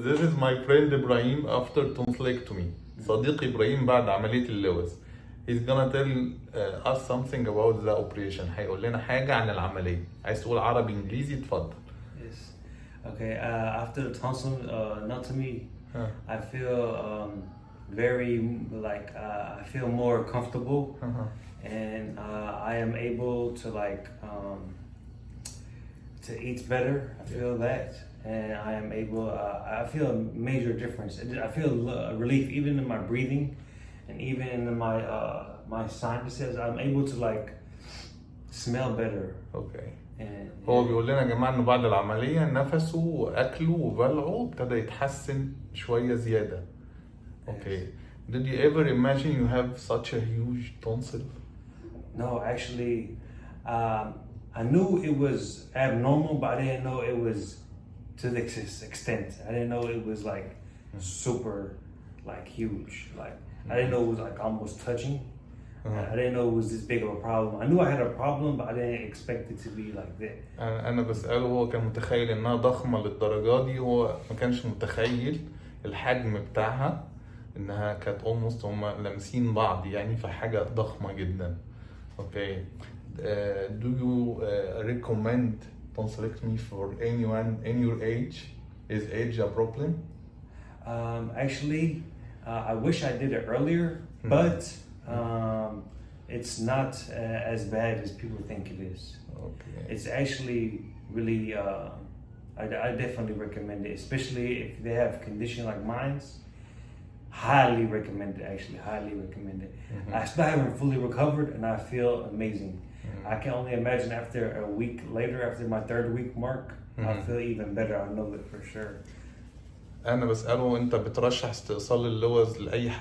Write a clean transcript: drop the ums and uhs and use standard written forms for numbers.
This is my friend Ibrahim after tonsillectomy. صديقي إبراهيم بعد عملية اللوز. He's gonna tell us something about the operation. هيقول لنا حاجة عن العملية. عايز تقول عربي إنجليزي اتفضل. Yes. Okay. After the tonsil anatomy, I feel very I feel more comfortable, and I am able to to eat better. I feel that, and I am able. I feel a major difference. I feel relief even in my breathing, and even in my sinuses. I'm able to smell better. Okay. And هو بيقول لنا يا جماعة إنه بعد العملية نفسه وأكله وبلعه ابتدى يتحسن شوية زيادة. Okay. Did you ever imagine you have such a huge tonsil? No, actually, I knew it was abnormal, but I didn't know it was to this extent. I didn't know it was super huge. I didn't know it was almost touching. I didn't know it was this big of a problem. I knew I had a problem, but I didn't expect it to be like that. أنا بسأله هو كان متخيل إنها ضخمة للدرجة دي، هو ما كانش متخيل الحجم بتاعها، إنها كانت almost هما لامسين بعض يعني، فحاجة ضخمة جدا. Okay. Do you recommend tonsillectomy for anyone in your age? Is age a problem? Actually, I wish I did it earlier, but it's not as bad as people think it is. Okay. It's actually really, I definitely recommend it, especially if they have a condition like mine's. Highly recommend it, actually, highly recommend it. I still haven't fully recovered and I feel amazing. I can only imagine after a week later, after my 3rd week mark, I'll feel even better. I know it for sure. أنا بسأله أنت بترشح استئصال اللوز لأي حد